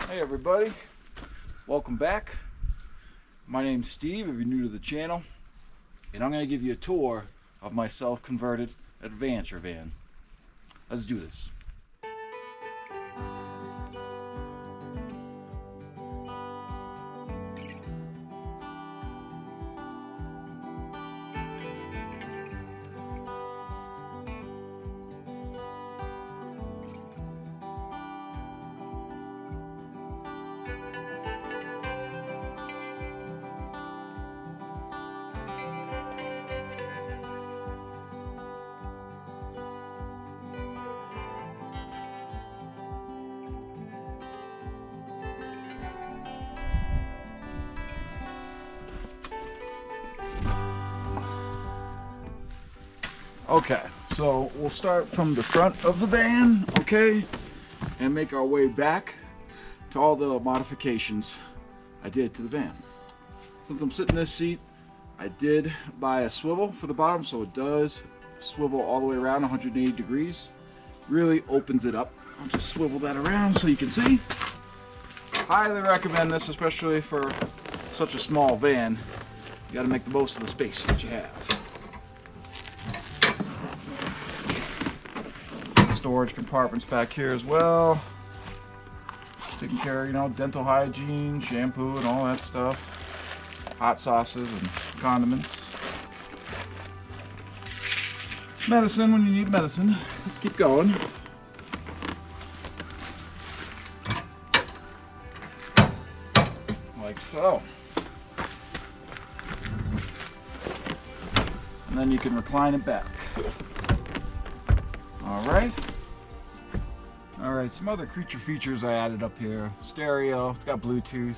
Hey everybody, welcome back. My name's Steve if you're new to the channel, and I'm going to give you a tour of my self-converted adventure van. Let's do this. Okay, so we'll start from the front of the van, okay, and make our way back to all the modifications I did to the van. Since I'm sitting in this seat, I did buy a swivel for the bottom, so it does swivel all the way around 180 degrees. Really opens it up. I'll just swivel that around so you can see. Highly recommend this, especially for such a small van. You got to make the most of the space that you have. Storage compartments back here as well. Taking care of, dental hygiene, shampoo and all that stuff. Hot sauces and condiments. Medicine when you need medicine. Let's keep going. Like so. And then you can recline it back. Alright, some other creature features I added up here. Stereo, it's got Bluetooth,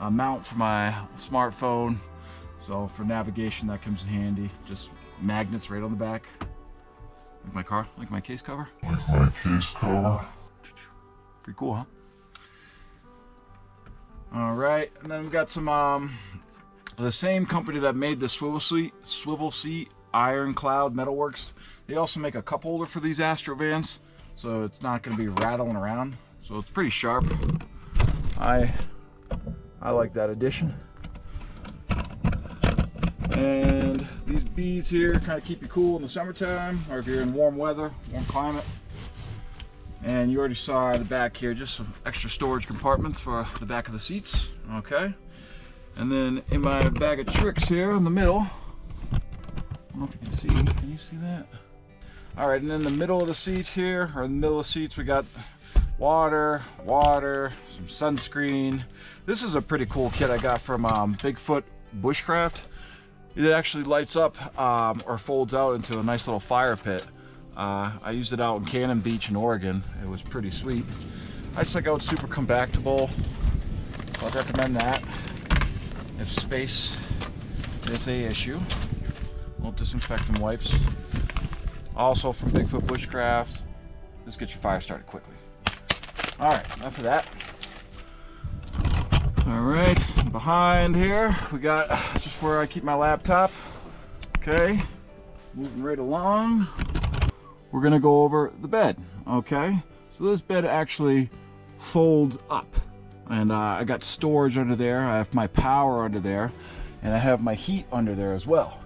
a mount for my smartphone, so for navigation that comes in handy. Just magnets right on the back. Like my car, like my case cover. Pretty cool, huh? Alright, and then we've got some, the same company that made the swivel seat, Ironclad Metalworks. They also make a cup holder for these Astro vans, so it's not going to be rattling around. So it's pretty sharp. I like that addition. And these beads here kind of keep you cool in the summertime, or if you're in warm weather, warm climate. And you already saw the back here, just some extra storage compartments for the back of the seats. Okay. And then in my bag of tricks here in the middle, I don't know if you can see. Can you see that? All right, and in the middle of the seats here, or in the middle of the seats, we got water, some sunscreen. This is a pretty cool kit I got from Bigfoot Bushcraft. It actually lights up or folds out into a nice little fire pit. I used it out in Cannon Beach in Oregon. It was pretty sweet. I just like how it's super compactable. So I'd recommend that if space is a issue. Little disinfectant wipes. Also from Bigfoot Bushcraft. This gets your fire started quickly. Alright, enough of that. Alright, behind here we got just where I keep my laptop. Okay, moving right along. We're gonna go over the bed. Okay, so this bed actually folds up. And I got storage under there. I have my power under there. And I have my heat under there as well.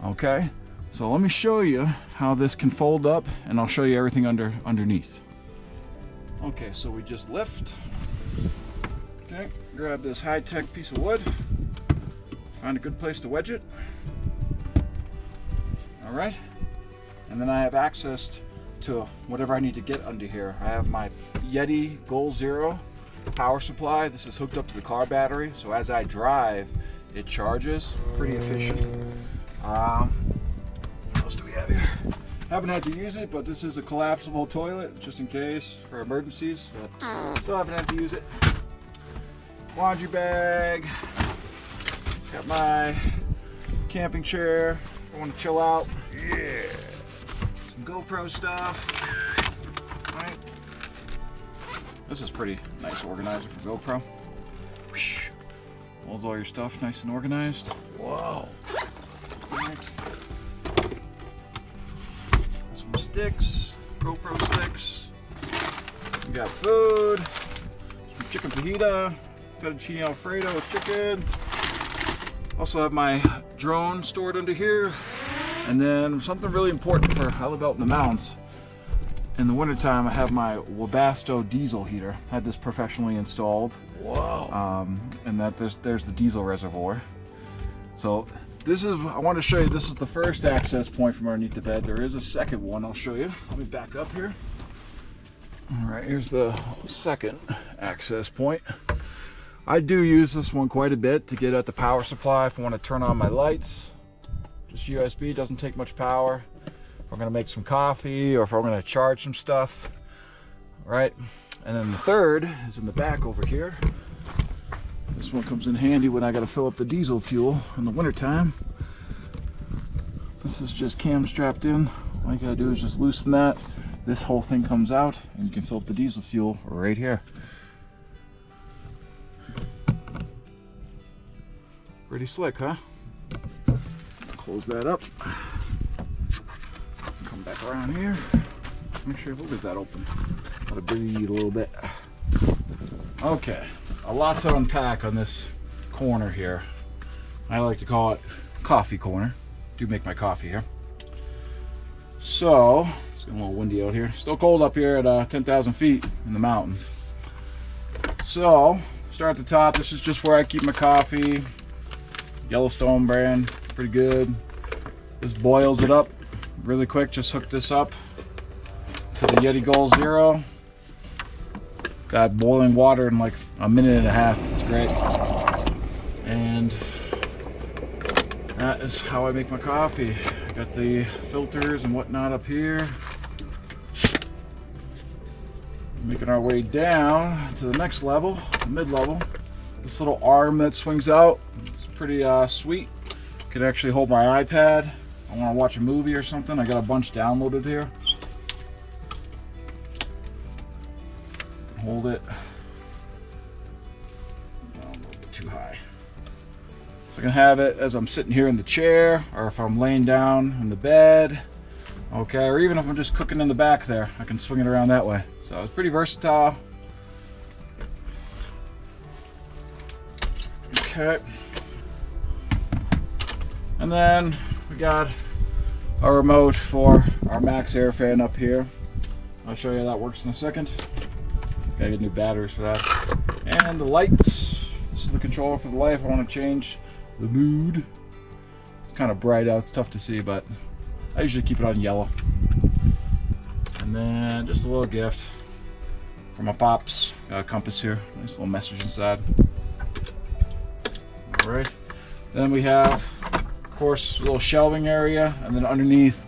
Okay, so let me show you how this can fold up, and I'll show you everything underneath. Okay, so we just lift. Okay, grab this high-tech piece of wood. Find a good place to wedge it. All right, and then I have access to whatever I need to get under here. I have my Yeti Goal Zero power supply. This is hooked up to the car battery, so as I drive, it charges. Pretty efficient. What else do we have here? Haven't had to use it, but this is a collapsible toilet just in case for emergencies. But still haven't had to use it. Laundry bag. Got my camping chair. If I want to chill out. Yeah. Some GoPro stuff. Right. This is pretty nice organizer for GoPro. Holds all your stuff nice and organized. Whoa. Right. Some sticks, GoPro sticks. We got food, some fajita, fettuccine alfredo with chicken. Also have my drone stored under here. And then something really important for, I live out in the mountains. In the wintertime, I have my Webasto diesel heater. I had this professionally installed. Whoa. And that there's the diesel reservoir. So this is, I want to show you, this is the first access point from underneath the bed. There is a second one I'll show you. Let me back up here. All right, here's the second access point. I do use this one quite a bit to get at the power supply if I want to turn on my lights. Just USB, doesn't take much power. If I'm gonna make some coffee or if I'm gonna charge some stuff, right? And then the third is in the back over here. This one comes in handy when I gotta fill up the diesel fuel in the wintertime. This is just cam strapped in. All you gotta do is just loosen that. This whole thing comes out and you can fill up the diesel fuel right here. Pretty slick, huh? Close that up. Come back around here. Make sure we'll leave that open. Gotta breathe a little bit. Okay, a lot to unpack on this corner here. I like to call it coffee corner. Do make my coffee here. So, it's getting a little windy out here. Still cold up here at 10,000 feet in the mountains. So, start at the top. This is just where I keep my coffee. Yellowstone brand, pretty good. This boils it up really quick. Just hook this up to the Yeti Gold Zero. Got boiling water in like a minute and a half. It's great. And that is how I make my coffee. Got the filters and whatnot up here. Making our way down to the next level, mid-level. This little arm that swings out, it's pretty sweet. Could actually hold my iPad. I want to watch a movie or something. I got a bunch downloaded here. Hold it. Oh, a little bit too high. So I can have it as I'm sitting here in the chair, or if I'm laying down in the bed. Okay, or even if I'm just cooking in the back there, I can swing it around that way. So it's pretty versatile. Okay. And then we got a remote for our Max Air fan up here. I'll show you how that works in a second. Gotta get new batteries for that. And the lights. This is the controller for the light if I want to change the mood. It's kind of bright out, it's tough to see, but I usually keep it on yellow. And then just a little gift for my pops. Got a compass here. Nice little message inside. Alright. Then we have, of course, a little shelving area, and then underneath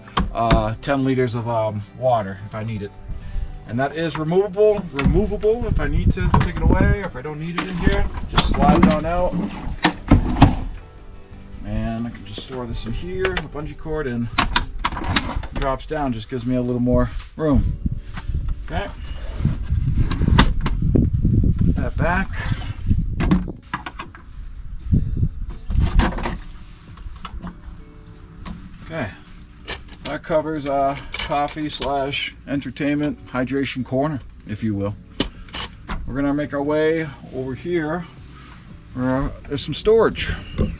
10 liters of water if I need it. And that is removable if I need to take it away, or if I don't need it in here, just slide it on out. And I can just store this in here, a bungee cord, and drops down, just gives me a little more room. Okay. Put that back. Okay. So that covers coffee / entertainment hydration corner, if you will. We're gonna make our way over here where there's some storage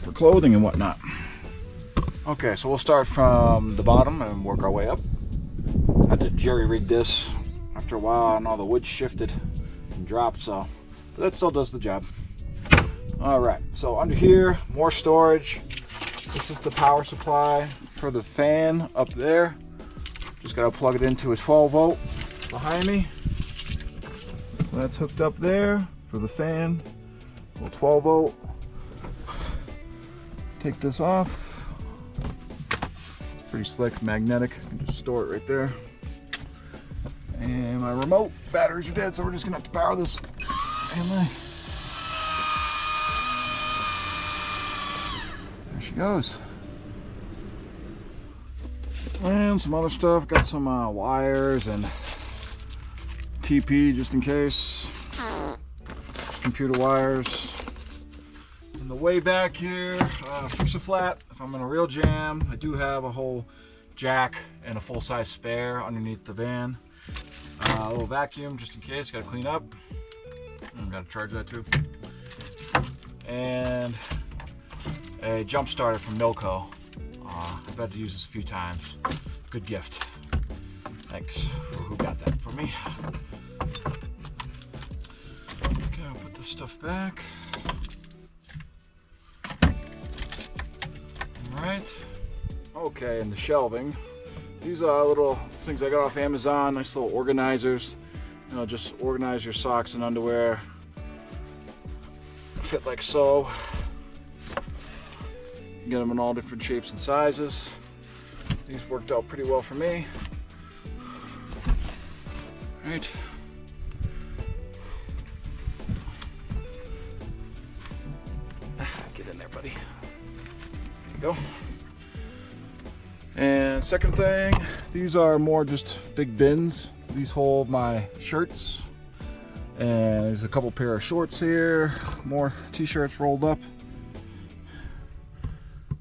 for clothing and whatnot. Okay, so we'll start from the bottom and work our way up. I had to jerry-rig this after a while, and all the wood shifted and dropped, so but that still does the job. All right, so under here, more storage. This is the power supply for the fan up there. Just gotta plug it into a 12 volt behind me. That's hooked up there for the fan. A little 12 volt. Take this off. Pretty slick, magnetic. I can just store it right there. And my remote batteries are dead, so we're just gonna have to power this. There she goes. And some other stuff. Got some wires and TP just in case. Computer wires. And the way back here, fix a flat if I'm in a real jam. I do have a whole jack and a full-size spare underneath the van. A little vacuum just in case, gotta clean up. Gotta charge that too. And a jump starter from Milco. I've had to use this a few times. Good gift. Thanks for who got that for me. Okay, I'll put this stuff back. Alright. Okay, and the shelving. These are little things I got off Amazon, nice little organizers. You know, just organize your socks and underwear. Fit like so. Get them in all different shapes and sizes. These worked out pretty well for me. Right. Get in there, buddy. There you go. And second thing, these are more just big bins. These hold my shirts. And there's a couple pair of shorts here, more t-shirts rolled up.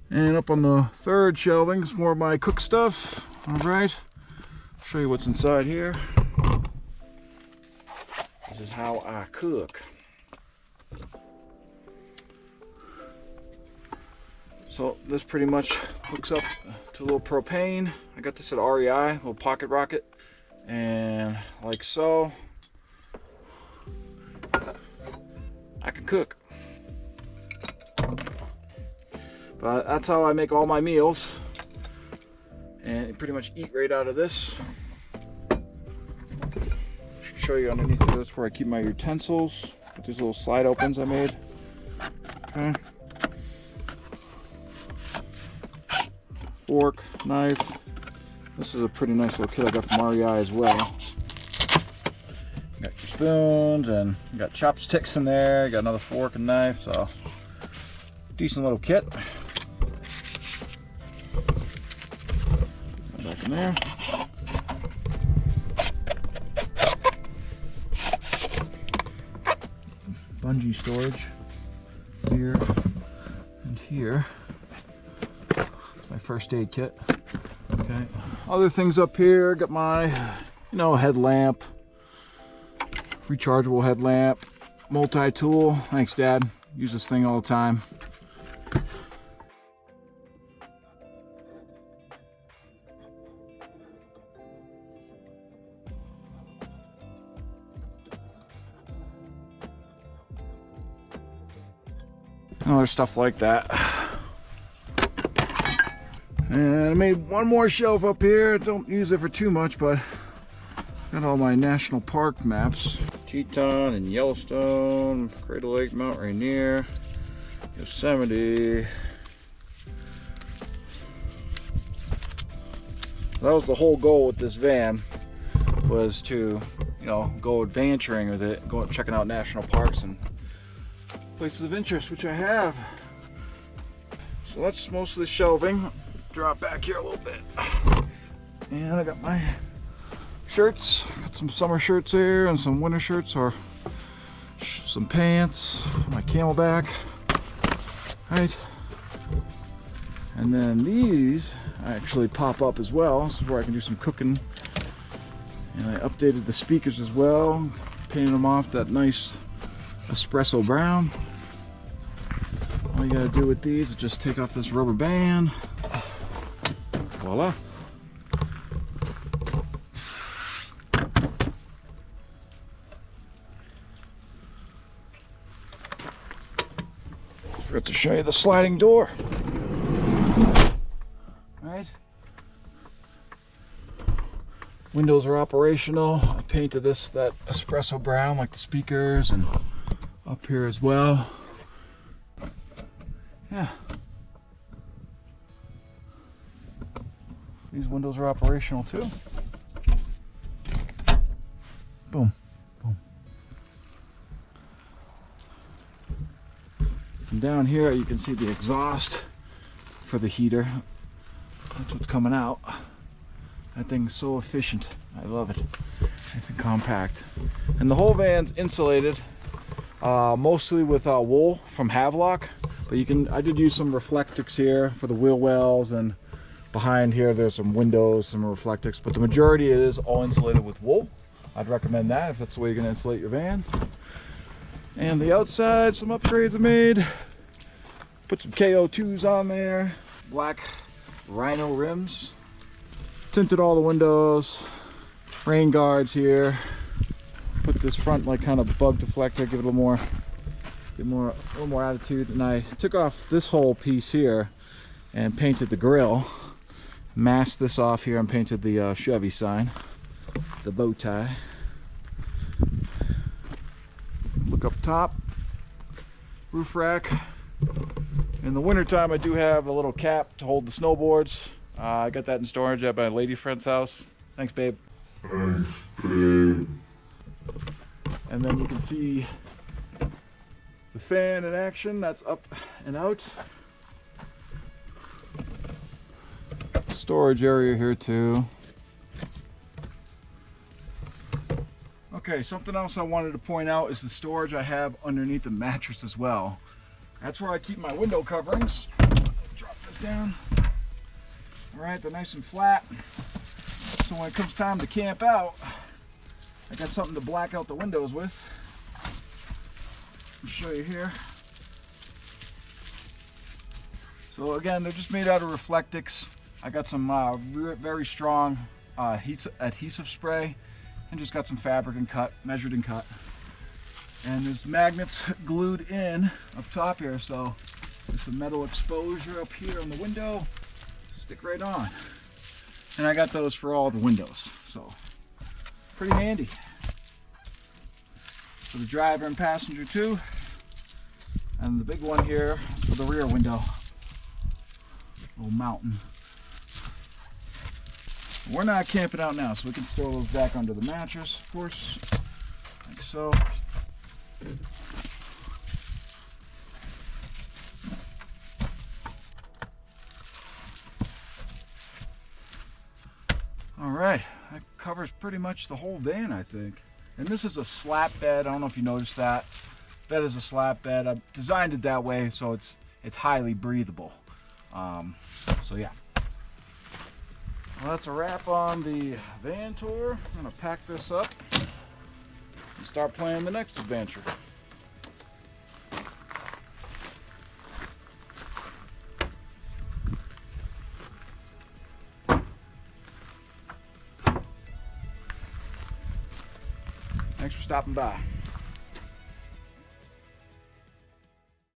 And up on the third shelving is more of my cook stuff. All right, show you what's inside here. This is how I cook. So this pretty much hooks up to a little propane. I got this at REI, a little pocket rocket. And like so, I can cook. But that's how I make all my meals, and pretty much eat right out of this. Show you underneath of this where I keep my utensils with these little slide opens I made. Okay. Fork, knife. This is a pretty nice little kit I got from REI as well. You got your spoons and you got chopsticks in there. You got another fork and knife, so decent little kit. Back in there. Bungee storage here and here. My first aid kit. Okay. Other things up here, got my, headlamp, rechargeable headlamp, multi-tool. Thanks, Dad. Use this thing all the time. And other stuff like that. And I made one more shelf up here. Don't use it for too much, but got all my national park maps. Teton and Yellowstone, Crater Lake, Mount Rainier, Yosemite. That was the whole goal with this van, was to, go adventuring with it, go checking out national parks and places of interest, which I have. So that's most of the shelving. Drop back here a little bit. And I got my shirts. Got some summer shirts here and some winter shirts or some pants. My Camelback. Right. And then these actually pop up as well. This is where I can do some cooking. And I updated the speakers as well. Painted them off that nice espresso brown. All you gotta do with these is just take off this rubber band. Voila. Forgot to show you the sliding door. Right. Windows are operational. I painted that espresso brown like the speakers, and up here as well. Yeah. These windows are operational too. Boom, boom. And down here you can see the exhaust for the heater. That's what's coming out. That thing's so efficient. I love it. Nice and compact. And the whole van's insulated, mostly with wool from Havelock. But I did use some Reflectix here for the wheel wells, and behind here there's some windows, some Reflectix, but the majority is all insulated with wool. I'd recommend that if that's the way you're going to insulate your van. And the outside, some upgrades I made. Put some KO2s on there. Black Rhino rims. Tinted all the windows. Rain guards here. Put this front like kind of bug deflector, give it a little more attitude. And I took off this whole piece here and painted the grill. Masked this off here and painted the Chevy sign, the bow tie. Look up top, roof rack. In the wintertime, I do have a little cap to hold the snowboards. I got that in storage at my lady friend's house. Thanks, babe. Thanks, babe. And then you can see the fan in action. That's up and out. Storage area here too. Okay, something else I wanted to point out is the storage I have underneath the mattress as well. That's where I keep my window coverings. Drop this down. All right, they're nice and flat. So when it comes time to camp out, I got something to black out the windows with. I'll show you here. So again, they're just made out of Reflectix. I got some very strong adhesive spray and just got some fabric and cut, measured and cut. And there's magnets glued in up top here, so there's some metal exposure up here on the window. Stick right on. And I got those for all the windows, so pretty handy. For the driver and passenger too. And the big one here is for the rear window. Little mountain. We're not camping out now, so we can store those back under the mattress, of course, like so. All right, that covers pretty much the whole van, I think. And this is a slat bed. I don't know if you noticed that. That is a slat bed. I designed it that way so it's highly breathable. So yeah. Well, that's a wrap on the van tour. I'm gonna pack this up and start planning the next adventure. Thanks for stopping by.